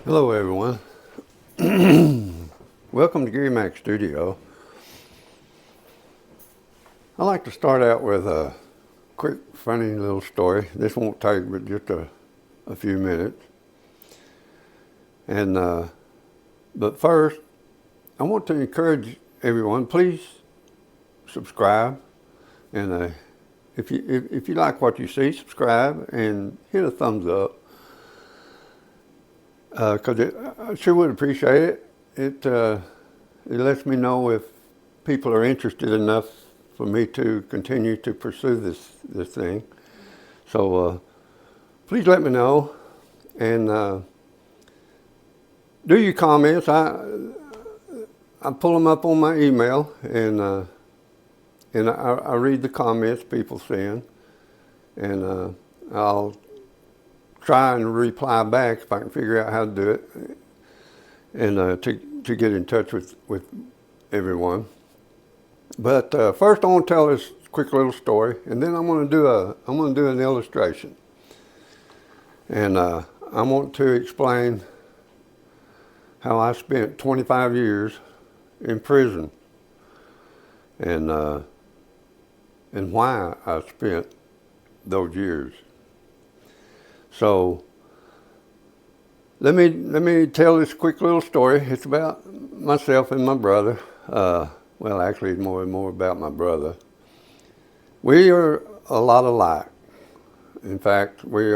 Hello everyone. Welcome to Gary Mac Studio. I like to start out with a quick funny little story. This won't take but just a few minutes. But first, I want to encourage everyone, please subscribe. And if you like what you see, subscribe and hit a thumbs up. Because I sure would appreciate it. It lets me know if people are interested enough for me to continue to pursue this thing. So please let me know and do your comments. I pull them up on my email and I read the comments people send, and I'll try and reply back if I can figure out how to do it, and to get in touch with everyone. But first, I want to tell this quick little story, and then I'm going to do an illustration, and I want to explain how I spent 25 years in prison, and why I spent those years. So let me tell this quick little story. It's about myself and my brother. Well, actually, it's more about my brother. We are a lot alike. In fact, we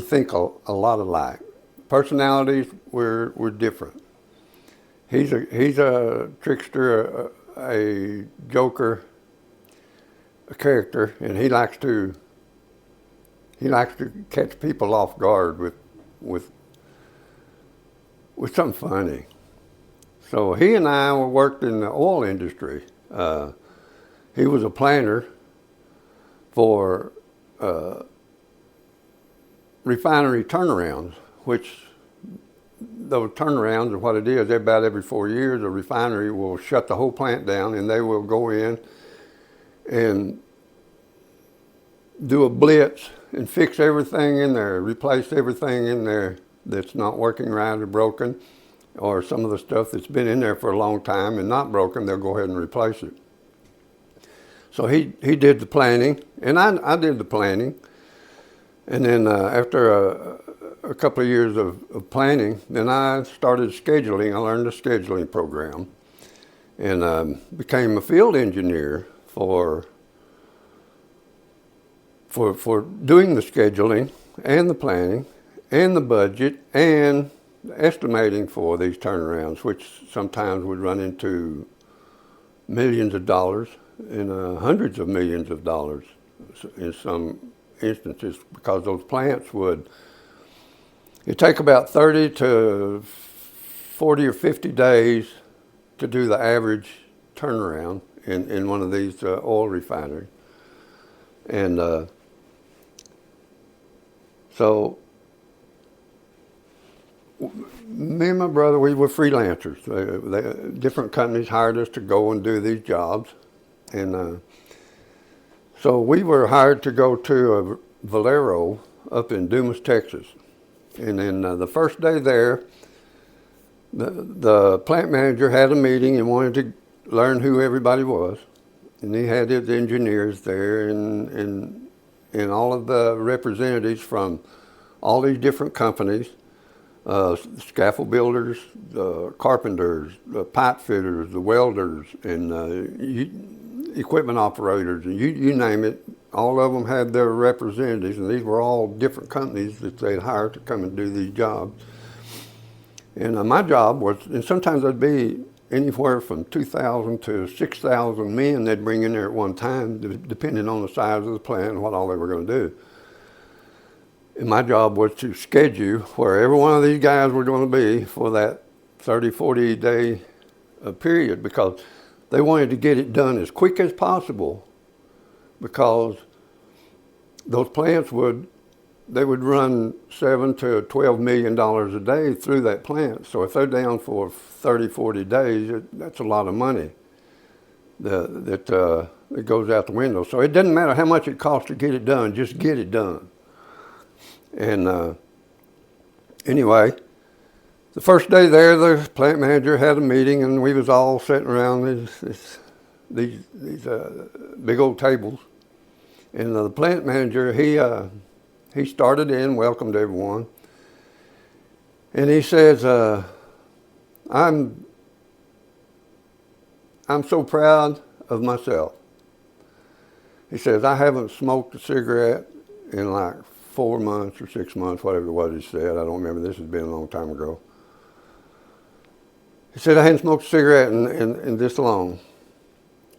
think a lot alike. Personalities, we're different. He's a trickster, a joker, a character, and he likes to catch people off guard with something funny. So he and I worked in the oil industry. He was a planner for refinery turnarounds, which those turnarounds are what it is. About every 4 years, a refinery will shut the whole plant down, and they will go in and do a blitz and fix everything in there, replace everything in there that's not working right or broken, or some of the stuff that's been in there for a long time and not broken, they'll go ahead and replace it. So he did the planning, and I did the planning. And then after a couple of years of planning, then I started scheduling. I learned the scheduling program and became a field engineer for doing the scheduling and the planning and the budget and estimating for these turnarounds, which sometimes would run into millions of dollars and hundreds of millions of dollars in some instances, because those plants it'd take about 30 to 40 or 50 days to do the average turnaround in one of these oil refineries. And so me and my brother, we were freelancers. Different companies hired us to go and do these jobs. And so we were hired to go to a Valero up in Dumas, Texas. And then the first day there, the plant manager had a meeting and wanted to learn who everybody was. And he had his engineers there and all of the representatives from all these different companies, scaffold builders, the carpenters, the pipe fitters, the welders, and equipment operators, and you name it. All of them had their representatives, and these were all different companies that they'd hired to come and do these jobs. And my job was, and sometimes there'd be anywhere from 2,000 to 6,000 men they'd bring in there at one time, depending on the size of the plant and what all they were going to do. And my job was to schedule where every one of these guys were going to be for that 30, 40 day period, because they wanted to get it done as quick as possible, because those plants would run $7 to $12 million a day through that plant. So if they're down for 30, 40 days, that's a lot of money that goes out the window. So it doesn't matter how much it costs to get it done, just get it done. And Anyway, the first day there, the plant manager had a meeting, and we was all sitting around these big old tables. And the plant manager, he started in, welcomed everyone, and he says, "I'm so proud of myself." He says, "I haven't smoked a cigarette in like 4 months or 6 months, whatever it was he said. I don't remember. This has been a long time ago." He said, "I hadn't smoked a cigarette in this long."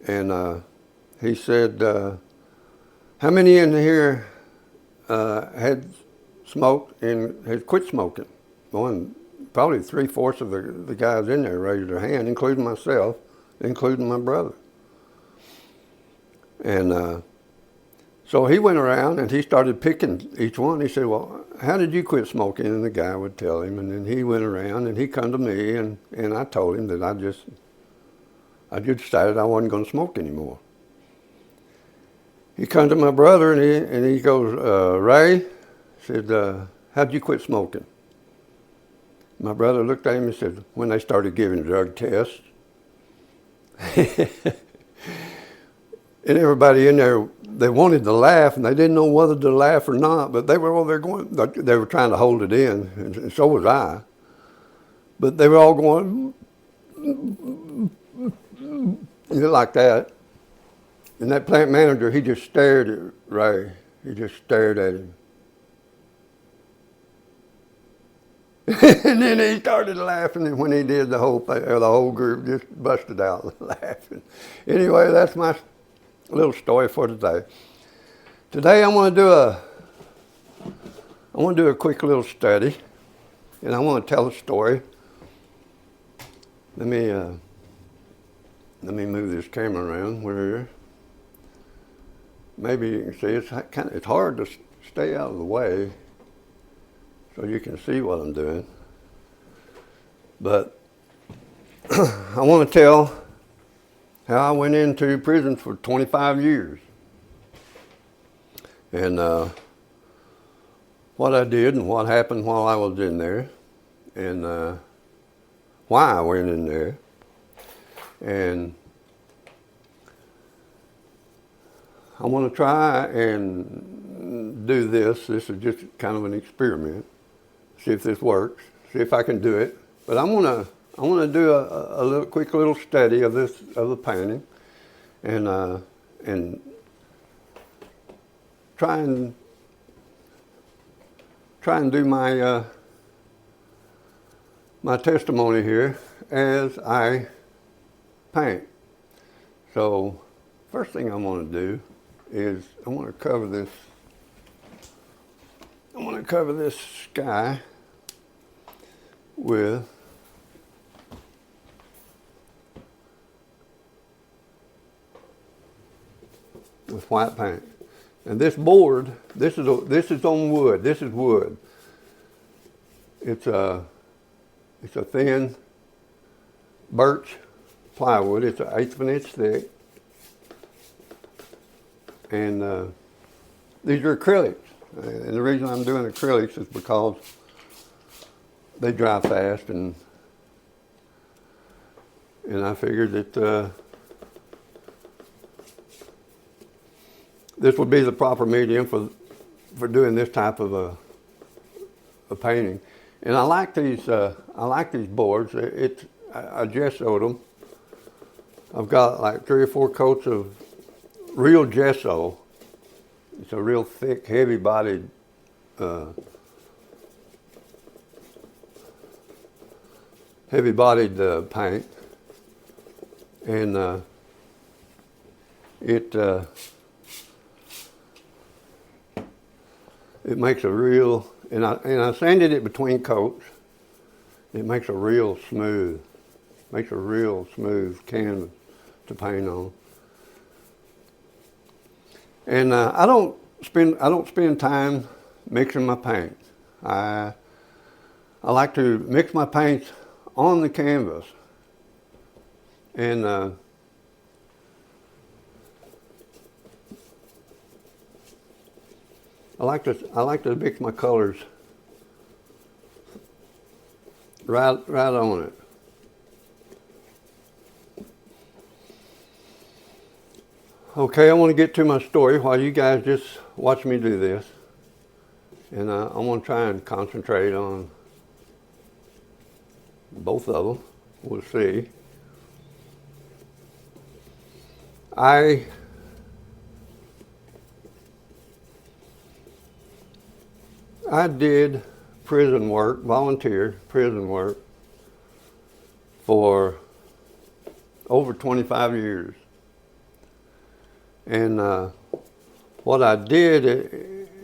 And he said, "How many in here had smoked and had quit smoking?" Well, and probably 3/4 of the guys in there raised their hand, including myself, including my brother. And so he went around and he started picking each one. He said, "Well, how did you quit smoking?" And the guy would tell him. And then he went around and he come to me, and I told him that I just decided I wasn't going to smoke anymore. He come to my brother and he goes, "Ray," said, "how'd you quit smoking?" My brother looked at him and said, "When they started giving drug tests." And everybody in there, they wanted to laugh, and they didn't know whether to laugh or not, but they were all there going, they were trying to hold it in, and so was I. But they were all going, like that. And that plant manager, he just stared at Ray. He just stared at him. And then he started laughing, and when he did, the whole group just busted out laughing. Anyway, that's my little story for today. Today I want to do a quick little study, and I want to tell a story. Let me move this camera around where maybe you can see it's hard to stay out of the way so you can see what I'm doing. But I want to tell how I went into prison for 25 years. And what I did and what happened while I was in there, and why I went in there. And I want to try and do this. This is just kind of an experiment. See if this works. See if I can do it. But I want to do a quick little study of the painting, and try and do my my testimony here as I paint. So first thing I want to do is I want to cover this sky with white paint. And this board, this is on wood. This is wood. It's a thin birch plywood. It's 1/8 of an inch thick. And these are acrylics. And the reason I'm doing acrylics is because they dry fast, and I figured that this would be the proper medium for doing this type of a painting. And I like these boards. I gessoed them. I've got like 3 or 4 coats of real gesso. It's a real thick, heavy-bodied paint, and it makes a real, and I sanded it between coats. It makes a real smooth canvas to paint on. And I don't spend time mixing my paints. I like to mix my paints on the canvas, and I like to mix my colors right on it. Okay, I want to get to my story while you guys just watch me do this. And I want to try and concentrate on both of them. We'll see. I did prison work, volunteer prison work, for over 25 years. And what I did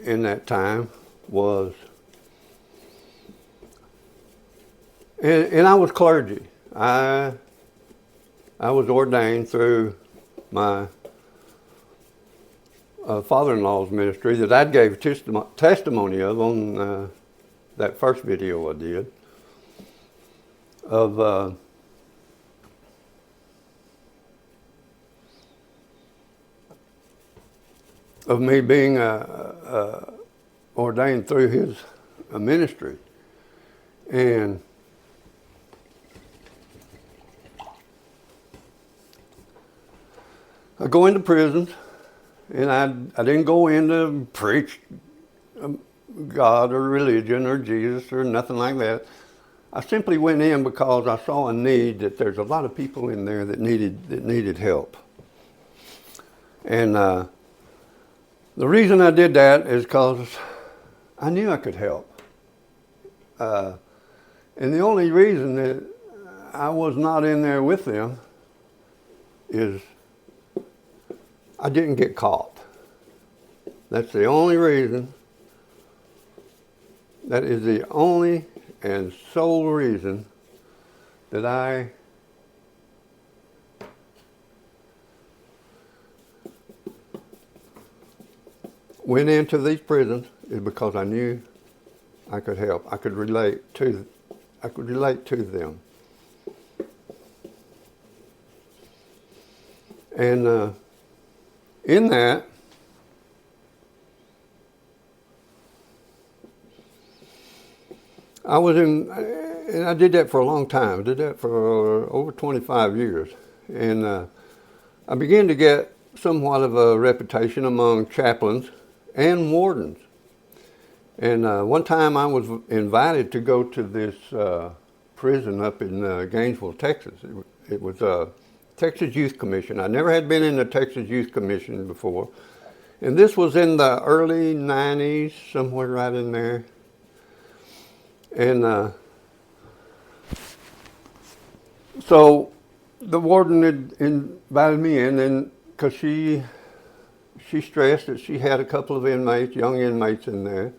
in that time was, and I was clergy. I was ordained through my father-in-law's ministry that I gave testimony of on that first video I did of me being ordained through his ministry. And I go into prisons, and I didn't go in to preach God or religion or Jesus or nothing like that. I simply went in because I saw a need, that there's a lot of people in there that needed help. And the reason I did that is because I knew I could help. And the only reason that I was not in there with them is I didn't get caught. That's the only reason. That is the only and sole reason that I went into these prisons, is because I knew I could help. I could relate to them. And in that, and I did that for a long time. I did that for over 25 years. And I began to get somewhat of a reputation among chaplains and wardens. And one time I was invited to go to this prison up in Gainesville, Texas. It was a Texas Youth Commission. I never had been in the Texas Youth Commission before. And this was in the early 90s, somewhere right in there. And so the warden had invited me in, and because she stressed that she had a couple of inmates, young inmates in there,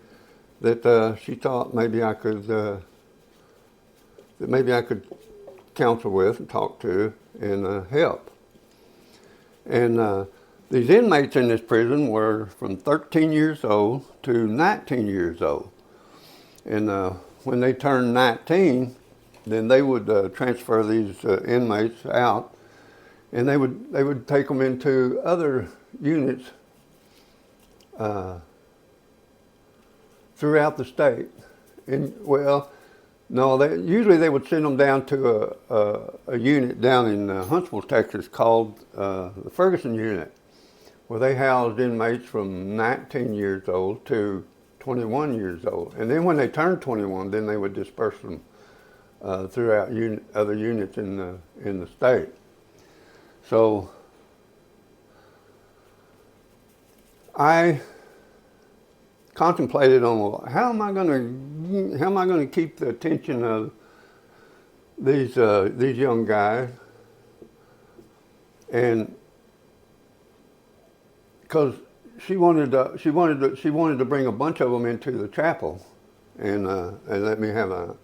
that she thought maybe I could counsel with and talk to and help. And these inmates in this prison were from 13 years old to 19 years old. And when they turned 19, then they would transfer these inmates out, and they would take them into other units throughout the state. And well, no, usually they would send them down to a unit down in Huntsville, Texas, called the Ferguson unit, where they housed inmates from 19 years old to 21 years old. And then when they turned 21, then they would disperse them throughout other units in the state. So I contemplated on, well, how am I going to keep the attention of these young guys, and because she wanted to bring a bunch of them into the chapel, and let me have a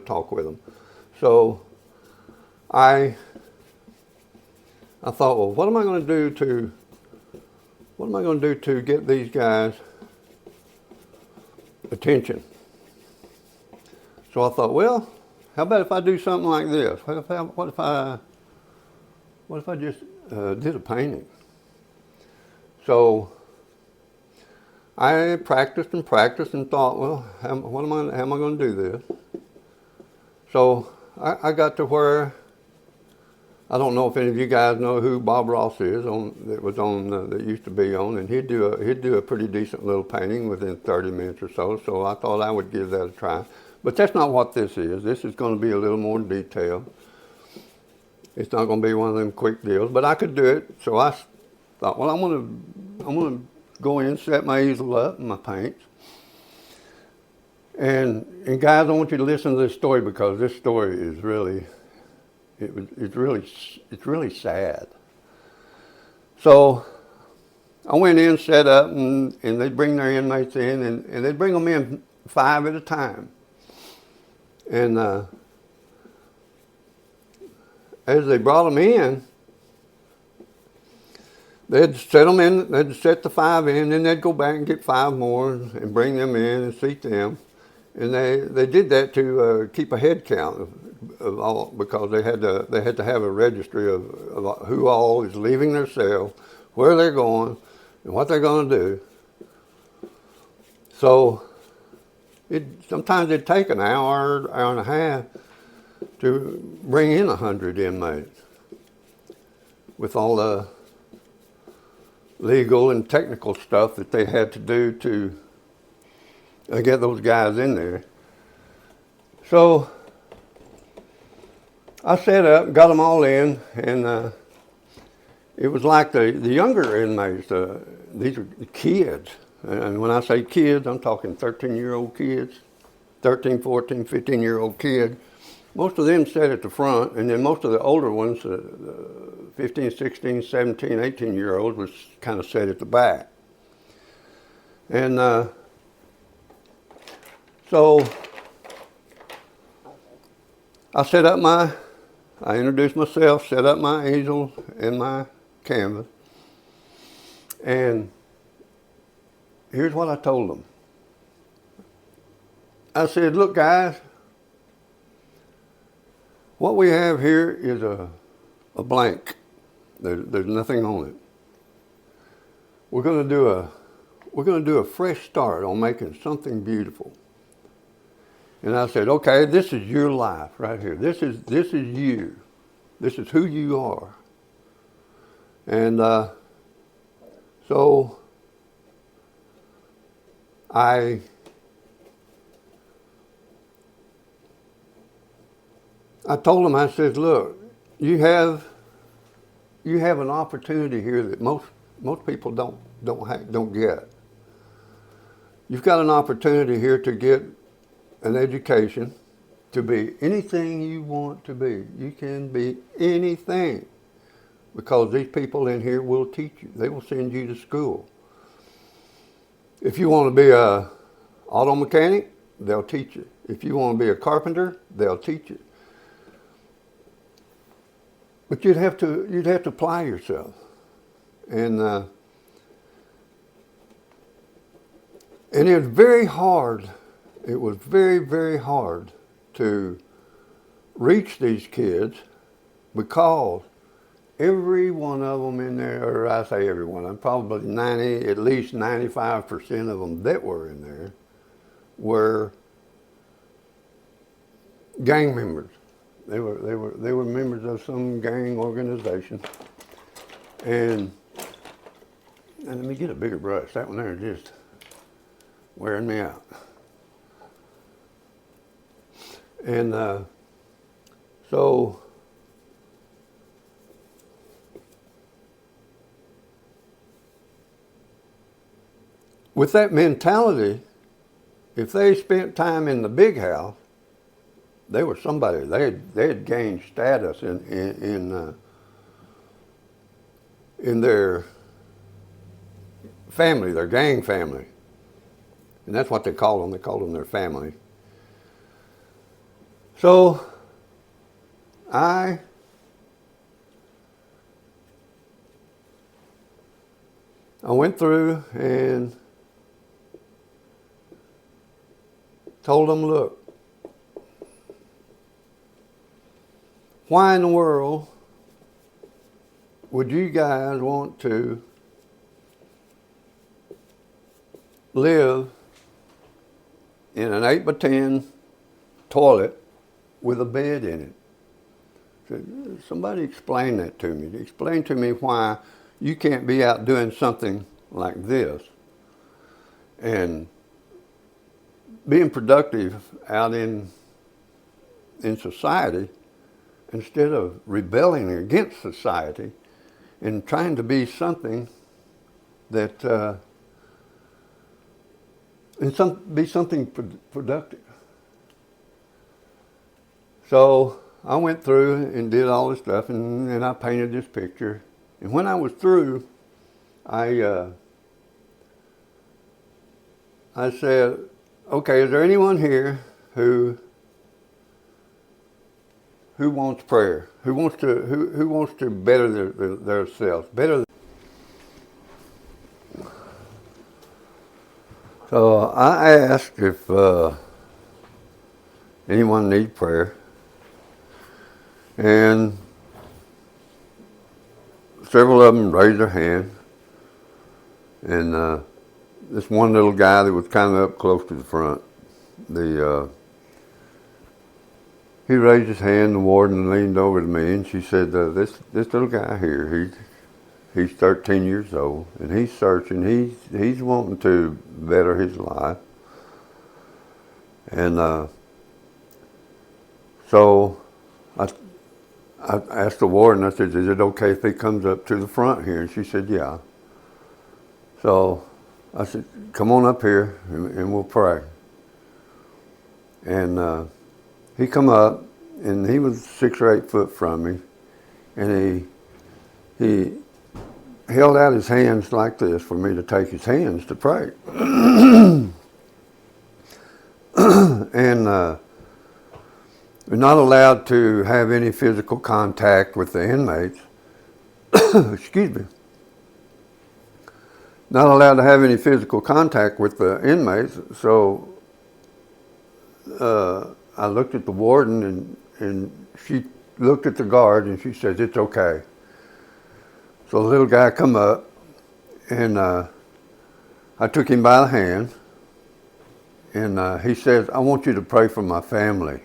talk with them. So I thought, well, what am I going to do to get these guys' attention? So I thought, well, how about if I do something like this? What if I just did a painting? So I practiced and thought, well, how am I going to do this? So I got to where, I don't know if any of you guys know who Bob Ross is, that used to be on, and he'd do a pretty decent little painting within 30 minutes or so. So I thought I would give that a try. But that's not what this is. This is going to be a little more detailed. It's not going to be one of them quick deals, but I could do it. So I thought, well, I'm gonna go in, set my easel up and my paints. And guys, I want you to listen to this story, because this story is really, it's really sad. So I went in, set up, and they bring their inmates in, and they bring them in 5 at a time. And as they brought them in, they'd set the 5 in, then they'd go back and get 5 more and bring them in and seat them. And they did that to keep a head count of all, because they had to have a registry of who all is leaving their cell, where they're going, and what they're going to do. So sometimes it'd take an hour, hour and a half to bring in 100 inmates with all the legal and technical stuff that they had to do to get those guys in there. So I set up, got them all in, and it was like the younger inmates, these are kids. And when I say kids, I'm talking 13-year-old kids, 13, 14, 15-year-old kids. Most of them sat at the front, and then most of the older ones, 15, 16, 17, 18-year-olds, was kind of sat at the back. And so I introduced myself, set up my easel and my canvas, and here's what I told them. I said, look guys, what we have here is a blank. There's nothing on it. We're going to do a fresh start on making something beautiful. And I said, okay, this is your life right here. This is you. This is who you are. And so I told them, I said, look, you have an opportunity here that most people don't get. You've got an opportunity here to get an education, to be anything you want to be. You can be anything, because these people in here will teach you. They will send you to school. If you want to be a auto mechanic, they'll teach you. If you want to be a carpenter, they'll teach you. But you'd have to apply yourself, and it was very hard. It was very, very hard to reach these kids, because every one of them in there, or I say every one of them, probably at least 95% of them that were in there were gang members. They were members of some gang organization. And let me get a bigger brush. That one there is just wearing me out. And so with that mentality, if they spent time in the big house, they were somebody. They had gained status in their family, their gang family, and that's what they called them. They called them their family. So I went through and told them, look, why in the world would you guys want to live in an 8x10 toilet with a bed in it. Said, somebody explain that to me. Explain to me why you can't be out doing something like this and being productive out in society instead of rebelling against society and trying to be something that be something productive. So I went through and did all this stuff, and I painted this picture. And when I was through, I said, okay, is there anyone here who wants prayer? Who wants to better their selves? So I asked if anyone needs prayer, and several of them raised their hand. And this one little guy that was kind of up close to the front, he raised his hand. The warden leaned over to me, and she said, "This little guy here, he's 13 years old, and he's searching. He's wanting to better his life." And so I asked the warden. I said, "Is it okay if he comes up to the front here?" And she said, "Yeah." So I said, "Come on up here, and we'll pray." And he come up, and he was 6 or 8 foot from me, and he held out his hands like this for me to take his hands to pray. And we're not allowed to have any physical contact with the inmates. Excuse me. Not allowed to have any physical contact with the inmates, so I looked at the warden, and she looked at the guard, and she says, "It's okay." So the little guy come up, and I took him by the hand, and he says, "I want you to pray for my family."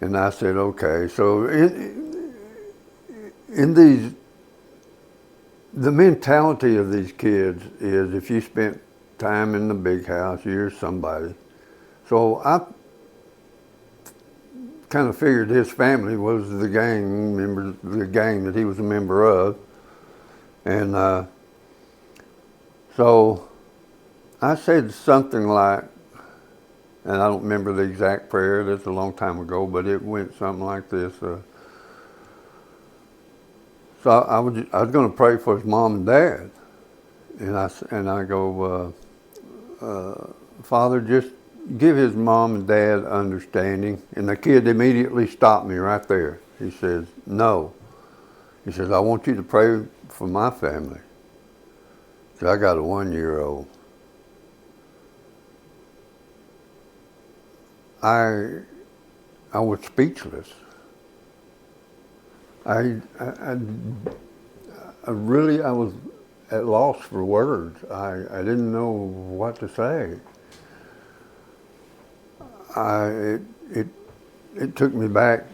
And I said, "Okay." So in these, the mentality of these kids is if you spent time in the big house, you're somebody. So I kind of figured his family was the gang that he was a member of. And so I said something like, and I don't remember the exact prayer, that's a long time ago, but it went something like this. So I was going to pray for his mom and dad. And I go, "Father, just give his mom and dad understanding." And the kid immediately stopped me right there. He says, "No." He says, "I want you to pray for my family." So I got a 1-year-old. I was speechless. I was at loss for words. I didn't know what to say. It took me back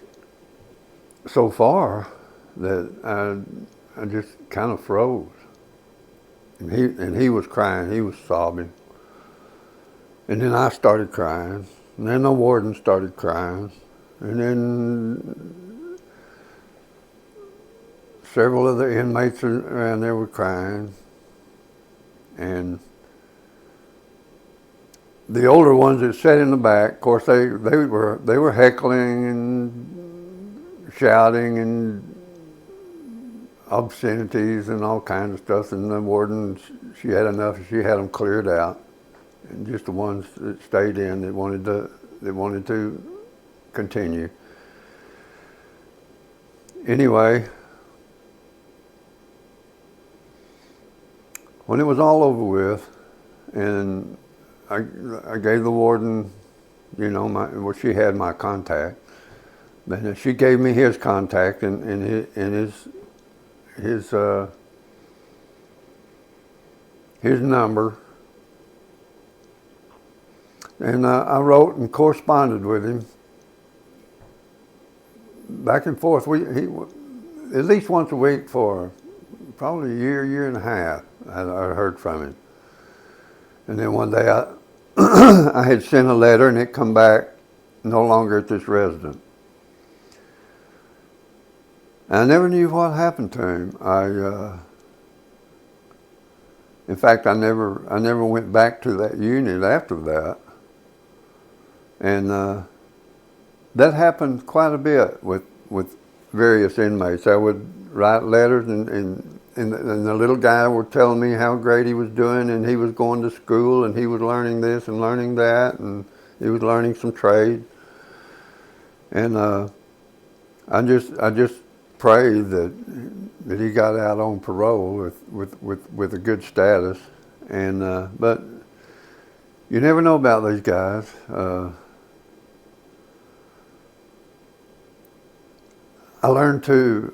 so far that I just kind of froze. And he was crying. He was sobbing. And then I started crying. And then the warden started crying. And then several of the inmates around there were crying. And the older ones that sat in the back, of course, they were heckling and shouting and obscenities and all kinds of stuff. And the warden, she had enough. She had them cleared out. And just the ones that stayed in that wanted to continue. Anyway, when it was all over with, and I gave the warden, she had my contact. Then she gave me his contact and his number. And I wrote and corresponded with him back and forth. He at least once a week for probably a year and a half. I heard from him. And then one day I had sent a letter and it come back, no longer at this residence. And I never knew what happened to him. In fact, I never went back to that unit after that. And that happened quite a bit with various inmates. I would write letters and the little guy were telling me how great he was doing, and he was going to school and he was learning this and learning that, and he was learning some trade. And I just prayed that he got out on parole with a good status. And but you never know about these guys. I learned who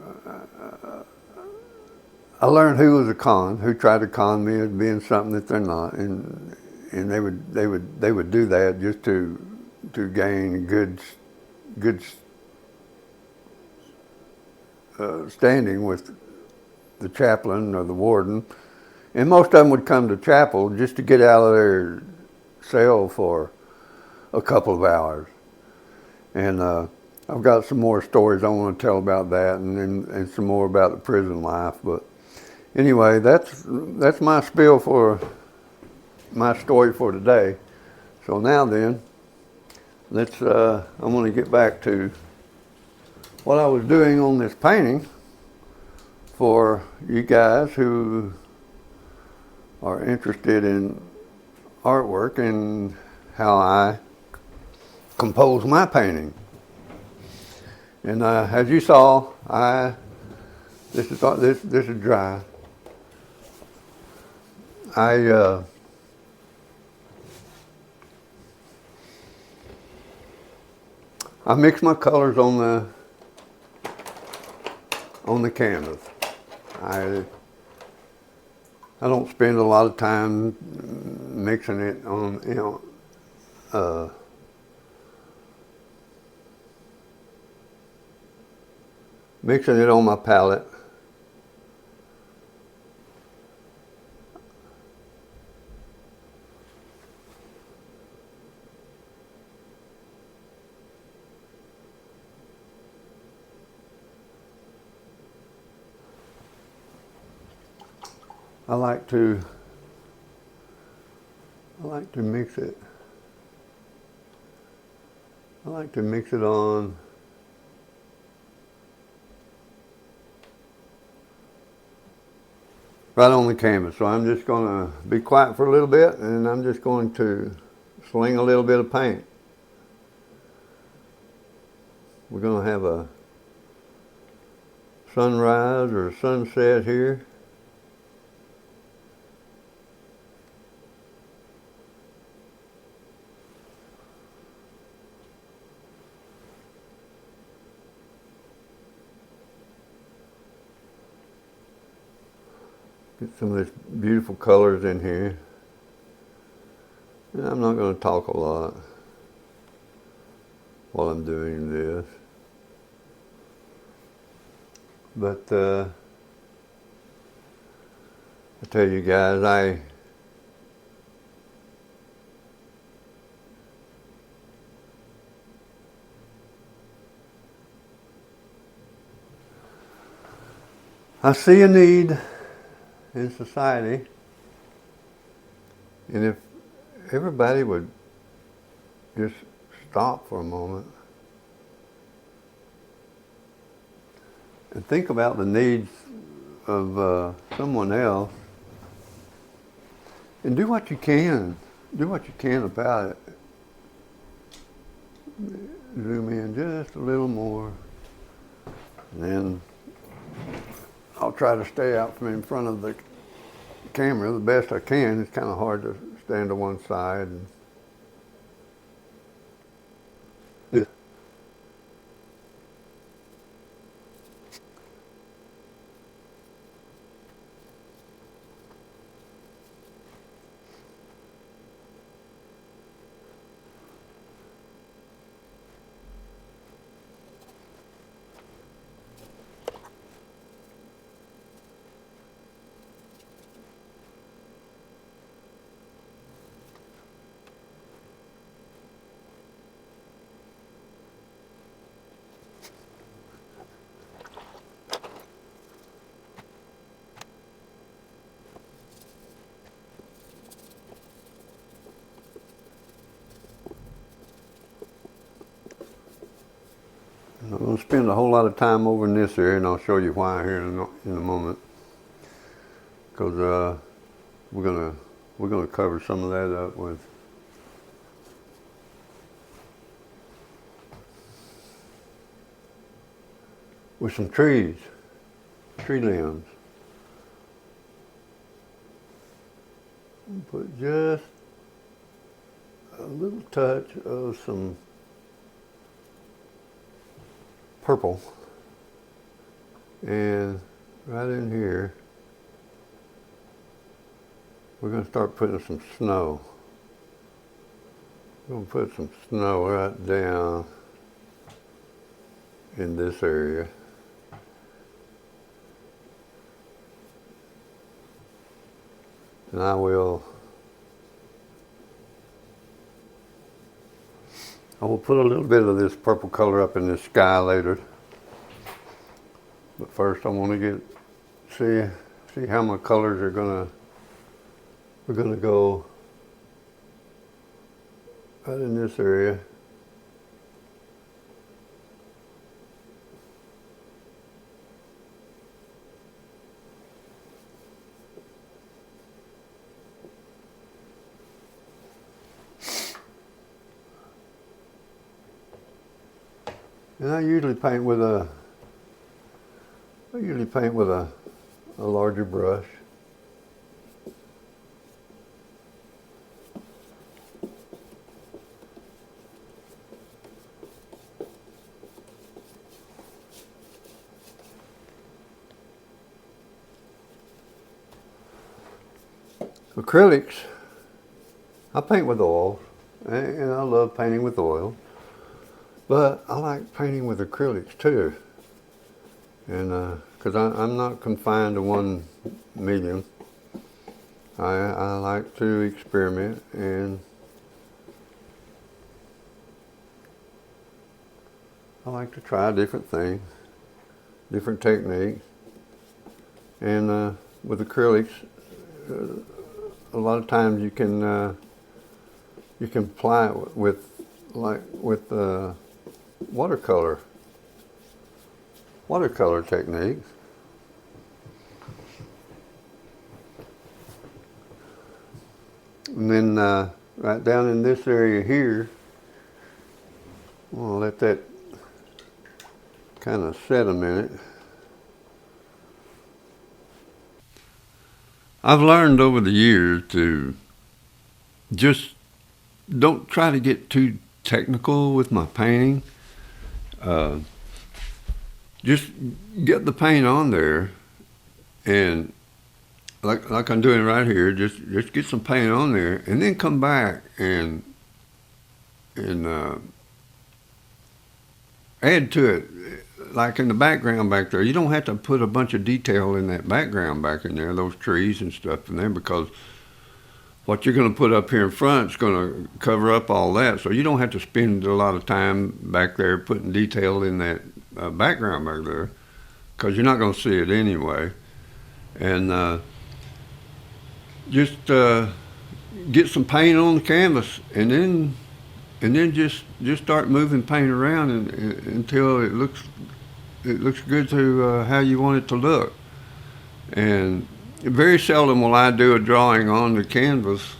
was a con, who tried to con me as being something that they're not, and they would do that just to gain good standing with the chaplain or the warden, and most of them would come to chapel just to get out of their cell for a couple of hours. And I've got some more stories I want to tell about that, and some more about the prison life. But anyway, that's my spiel for my story for today. So now then, let's. I want to get back to what I was doing on this painting for you guys who are interested in artwork and how I compose my painting. And as you saw, this is dry. I mix my colors on the canvas. I don't spend a lot of time mixing it on, mixing it on my palette. I like to mix it. I like to mix it on right on the canvas. So I'm just going to be quiet for a little bit, and I'm just going to sling a little bit of paint. We're going to have a sunrise or a sunset here. Get some of this beautiful colors in here. And I'm not going to talk a lot while I'm doing this. But I tell you guys, I see a need in society, and if everybody would just stop for a moment and think about the needs of someone else and do what you can about it. Zoom in just a little more, and then I'll try to stay out from in front of the camera the best I can. It's kind of hard to stand to one side. I'm going to spend a whole lot of time over in this area, and I'll show you why here in a moment. Because we're gonna cover some of that up with some trees, tree limbs. Put just a little touch of some purple, and right in here we're going to start putting some snow. We're going to put some snow right down in this area. And I will put a little bit of this purple color up in the sky later. But first I want to see how my colors are we're gonna go right in this area. And I usually paint with a larger brush. Acrylics, I paint with oils, and I love painting with oil, but I like painting with acrylics too. And because I'm not confined to one medium, I like to experiment, and I like to try different things, different techniques. And with acrylics, a lot of times you can apply it with watercolor techniques. And then right down in this area here, I'm going to let that kind of set a minute. I've learned over the years to just don't try to get too technical with my painting. Just get the paint on there, and like I'm doing right here, just get some paint on there, and then come back and add to it. Like in the background back there, you don't have to put a bunch of detail in that background back in there, those trees and stuff in there, because what you're going to put up here in front is going to cover up all that. So you don't have to spend a lot of time back there putting detail in that background back there, because you're not going to see it anyway. And just get some paint on the canvas, and then just start moving paint around until it looks good to how you want it to look. And very seldom will I do a drawing on the canvas.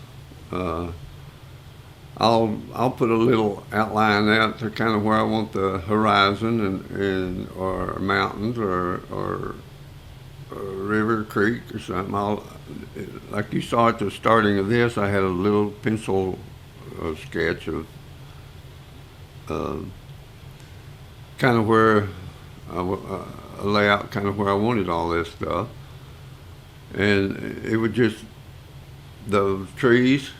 I'll put a little outline out to kind of where I want the horizon and or mountains or a river, creek, or something. Like you saw at the starting of this, I had a little pencil sketch of kind of where a layout, kind of where I wanted all this stuff, and it was just those trees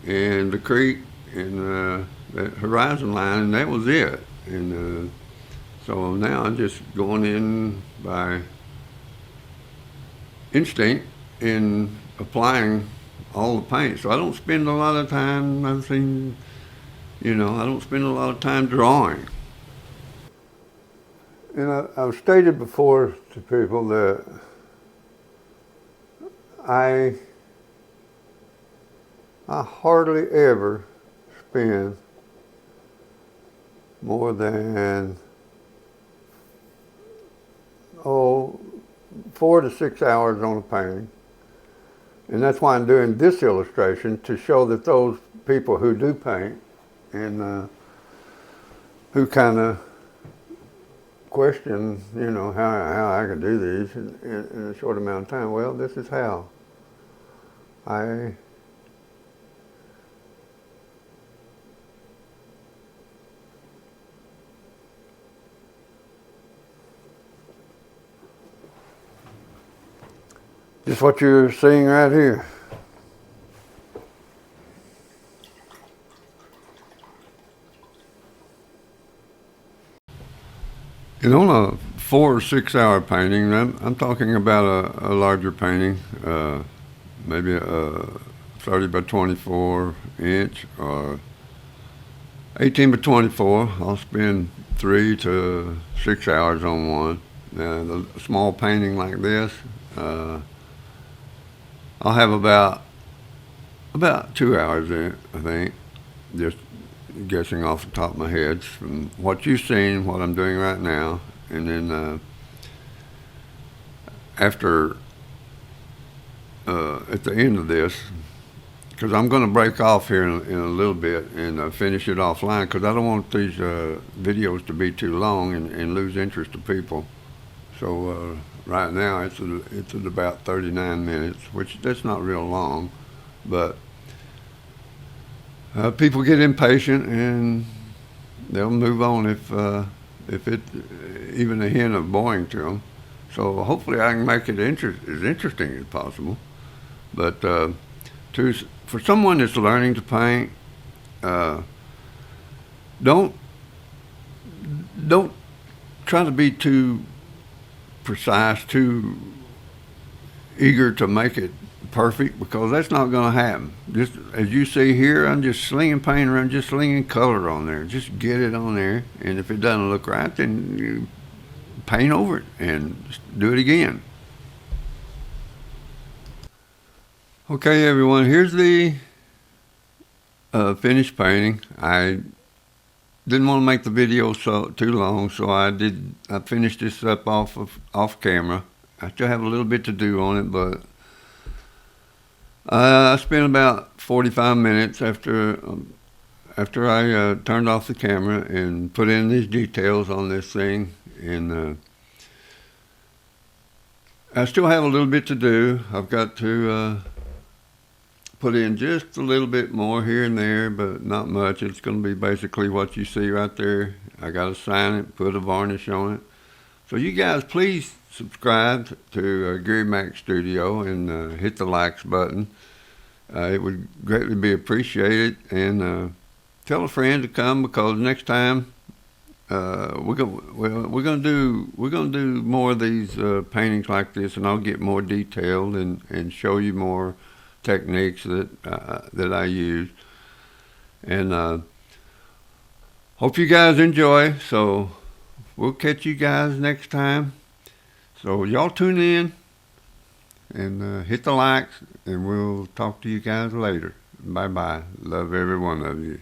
and the creek and that horizon line, and that was it. And so now I'm just going in by instinct and applying all the paint. So I don't spend a lot of time, I don't spend a lot of time drawing. And I've stated before to people that I hardly ever spend more than 4 to 6 hours on a painting. And that's why I'm doing this illustration, to show that those people who do paint and who kind of question, how I could do these in a short amount of time. Well, this is how. Just what you're seeing right here. And on a 4 or 6 hour painting, I'm talking about a larger painting, maybe a 30 by 24 inch or 18 by 24. I'll spend 3 to 6 hours on one. Now, a small painting like this, I'll have about 2 hours in it, I think, just guessing off the top of my head from what you've seen, what I'm doing right now, and then after at the end of this, because I'm going to break off here in a little bit and finish it offline, because I don't want these videos to be too long and lose interest to people. So right now it's at about 39 minutes, which that's not real long, but people get impatient and they'll move on if it even a hint of boring to them. So hopefully I can make it as interesting as possible. But for someone that's learning to paint, don't try to be too precise, too eager to make it perfect, because that's not going to happen. Just as you see here, I'm just slinging paint around, just slinging color on there. Just get it on there, and if it doesn't look right, then you paint over it and do it again. Okay, everyone, here's the finished painting. I didn't want to make the video too long, so I finished this up off camera. I still have a little bit to do on it, but I spent about 45 minutes after I turned off the camera and put in these details on this thing, and I still have a little bit to do. I've got to put in just a little bit more here and there, but not much. It's going to be basically what you see right there. I got to sign it, put a varnish on it. So you guys, please subscribe to Gary Mac Studio and hit the likes button. It would greatly be appreciated. And tell a friend to come, because next time we're gonna do more of these paintings like this, and I'll get more detailed and show you more techniques that I use. And hope you guys enjoy. So we'll catch you guys next time. So y'all tune in and hit the likes, and we'll talk to you guys later. Bye-bye. Love every one of you.